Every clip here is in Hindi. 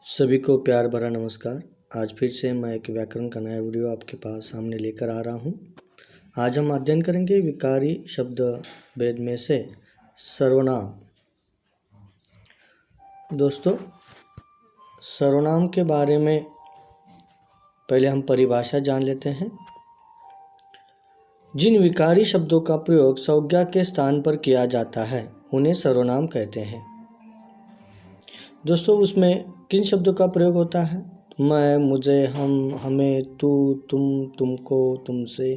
सभी को प्यार भरा नमस्कार। आज फिर से मैं एक व्याकरण का नया वीडियो आपके पास सामने लेकर आ रहा हूँ। आज हम अध्ययन करेंगे विकारी शब्द भेद में से सर्वनाम। दोस्तों, सर्वनाम के बारे में पहले हम परिभाषा जान लेते हैं। जिन विकारी शब्दों का प्रयोग संज्ञा के स्थान पर किया जाता है उन्हें सर्वनाम कहते हैं। दोस्तों, उसमें किन शब्दों का प्रयोग होता है? मैं, मुझे, हम, हमें, तू, तुम, तुमको, तुमसे,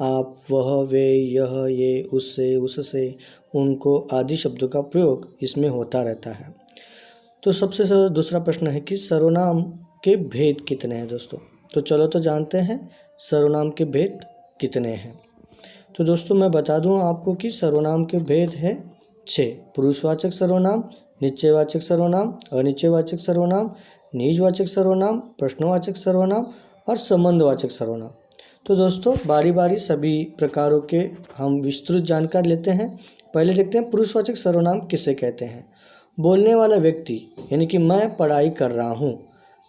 आप, वह, वे, यह, ये, उससे, उससे, उनको आदि शब्दों का प्रयोग इसमें होता रहता है। तो सबसे दूसरा प्रश्न है कि सर्वनाम के भेद कितने हैं दोस्तों? तो चलो तो जानते हैं सर्वनाम के भेद कितने हैं। तो दोस्तों, मैं बता दूं आपको कि सर्वनाम के भेद हैं 6। पुरुषवाचक सर्वनाम, निश्चयवाचक सर्वनाम, अनिश्चयवाचक सर्वनाम, निजवाचक सर्वनाम, प्रश्नवाचक सर्वनाम और संबंधवाचक सर्वनाम। तो दोस्तों, बारी बारी सभी प्रकारों के हम विस्तृत जानकारी लेते हैं। पहले देखते हैं पुरुषवाचक सर्वनाम किसे कहते हैं। बोलने वाला व्यक्ति यानी कि मैं पढ़ाई कर रहा हूँ,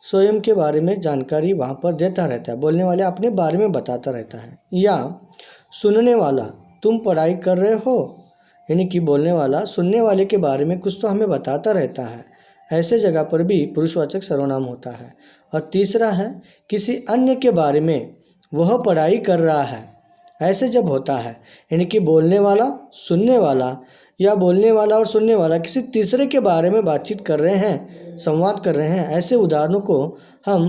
स्वयं के बारे में जानकारी वहाँ पर देता रहता है। बोलने वाले अपने बारे में बताता रहता है। या सुनने वाला, तुम पढ़ाई कर रहे हो, यानी कि बोलने वाला सुनने वाले के बारे में कुछ तो हमें बताता रहता है। ऐसे जगह पर भी पुरुषवाचक सर्वनाम होता है। और तीसरा है किसी अन्य के बारे में वह पढ़ाई कर रहा है, ऐसे जब होता है, यानी कि बोलने वाला, सुनने वाला या बोलने वाला और सुनने वाला किसी तीसरे के बारे में बातचीत कर रहे हैं, संवाद कर रहे हैं, ऐसे उदाहरणों को हम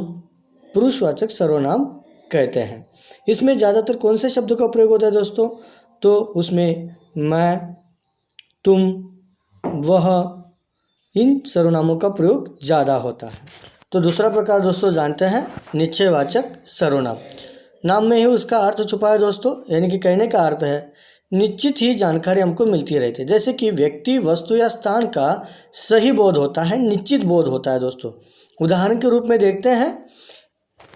पुरुषवाचक सर्वनाम कहते हैं। इसमें ज़्यादातर कौन से शब्दों का प्रयोग होता है दोस्तों? तो उसमें मैं, तुम, वह, इन सर्वनामों का प्रयोग ज़्यादा होता है। तो दूसरा प्रकार दोस्तों जानते हैं निश्चयवाचक सर्वनाम। नाम में ही उसका अर्थ छुपा है दोस्तों, यानी कि कहने का अर्थ है निश्चित ही जानकारी हमको मिलती रहती है। जैसे कि व्यक्ति, वस्तु या स्थान का सही बोध होता है, निश्चित बोध होता है दोस्तों। उदाहरण के रूप में देखते हैं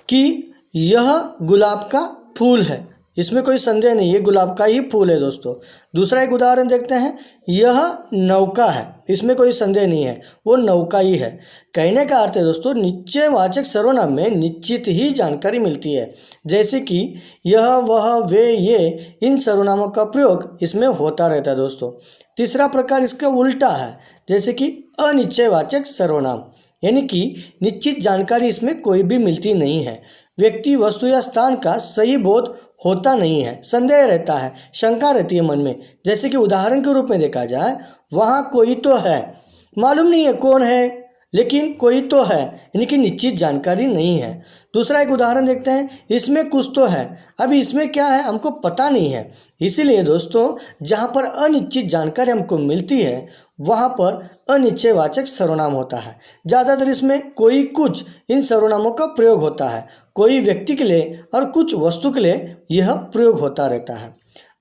कि यह गुलाब का फूल है, इसमें कोई संदेह नहीं, ये गुलाब का ही फूल है दोस्तों। दूसरा एक उदाहरण देखते हैं, यह नौका है, इसमें कोई संदेह नहीं है, वो नौका ही है। कहने का अर्थ है दोस्तों निश्चयवाचक सर्वनाम में निश्चित ही जानकारी मिलती है। जैसे कि यह, वह, वे, ये, इन सर्वनामों का प्रयोग इसमें होता रहता है दोस्तों। तीसरा प्रकार इसका उल्टा है, जैसे कि अनिश्चयवाचक सर्वनाम, यानी कि निश्चित जानकारी इसमें कोई भी मिलती नहीं है। व्यक्ति, वस्तु या स्थान का सही बोध होता नहीं है, संदेह रहता है, शंका रहती है मन में। जैसे कि उदाहरण के रूप में देखा जाए, वहाँ कोई तो है, मालूम नहीं है कौन है, लेकिन कोई तो है, यानी कि निश्चित जानकारी नहीं है। दूसरा एक उदाहरण देखते हैं, इसमें कुछ तो है, अभी इसमें क्या है हमको पता नहीं है। इसीलिए दोस्तों, जहाँ पर अनिश्चित जानकारी हमको मिलती है वहाँ पर अनिश्चयवाचक सर्वनाम होता है। ज़्यादातर इसमें कोई, कुछ, इन सर्वनामों का प्रयोग होता है। कोई व्यक्ति के लिए और कुछ वस्तु के लिए यह प्रयोग होता रहता है।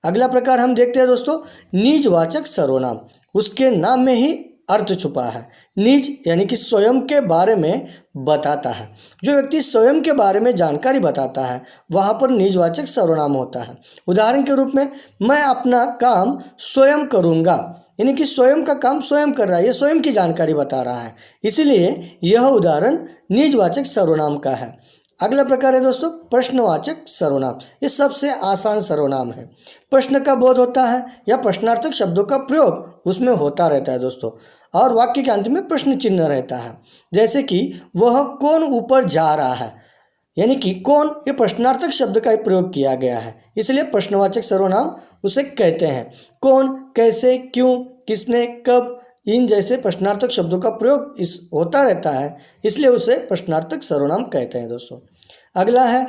अगला प्रकार हम देखते हैं दोस्तों निजवाचक सर्वनाम। उसके नाम में ही अर्थ छुपा है। निज यानी कि स्वयं के बारे में बताता है। जो व्यक्ति स्वयं के बारे में जानकारी बताता है वहाँ पर निजवाचक सर्वनाम होता है। उदाहरण के रूप में, मैं अपना काम स्वयं करूँगा, यानी कि स्वयं का काम स्वयं कर रहा है, ये स्वयं की जानकारी बता रहा है, इसीलिए यह उदाहरण निजवाचक सर्वनाम का है। अगला प्रकार है दोस्तों प्रश्नवाचक सर्वनाम। ये सबसे आसान सर्वनाम है। प्रश्न का बोध होता है या प्रश्नार्थक शब्दों का प्रयोग उसमें होता रहता है दोस्तों, और वाक्य के अंत में प्रश्न चिन्ह रहता है। जैसे कि वह कौन ऊपर जा रहा है, यानी कि कौन, ये प्रश्नार्थक शब्द का प्रयोग किया गया है, इसलिए प्रश्नवाचक सर्वनाम उसे कहते हैं। कौन, कैसे, क्यों, किसने, कब, इन जैसे प्रश्नार्थक शब्दों का प्रयोग इस होता रहता है, इसलिए उसे प्रश्नार्थक सर्वनाम कहते हैं दोस्तों। अगला है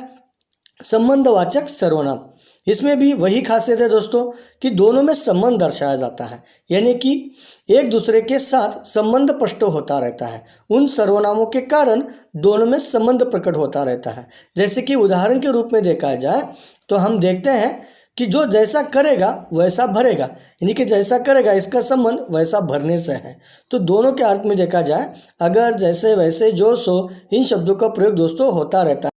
संबंधवाचक सर्वनाम। इसमें भी वही खासियत है दोस्तों कि दोनों में संबंध दर्शाया जाता है, यानी कि एक दूसरे के साथ संबंध स्पष्ट होता रहता है। उन सर्वनामों के कारण दोनों में संबंध प्रकट होता रहता है। जैसे कि उदाहरण के रूप में देखा जाए तो हम देखते हैं कि जो जैसा करेगा वैसा भरेगा, यानी कि जैसा करेगा इसका संबंध वैसा भरने से है। तो दोनों के अर्थ में देखा जाए, अगर, जैसे, वैसे, जो, सो, इन शब्दों का प्रयोग दोस्तों होता रहता है।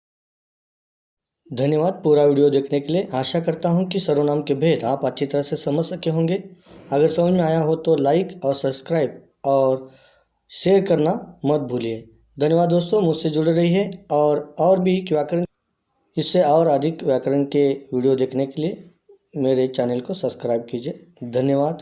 धन्यवाद पूरा वीडियो देखने के लिए। आशा करता हूँ कि सर्वनाम के भेद आप अच्छी तरह से समझ सके होंगे। अगर समझ में आया हो तो लाइक और सब्सक्राइब और शेयर करना मत भूलिए। धन्यवाद दोस्तों, मुझसे जुड़े रहिए और भी व्याकरण इससे और अधिक व्याकरण के वीडियो देखने के लिए मेरे चैनल को सब्सक्राइब कीजिए। धन्यवाद।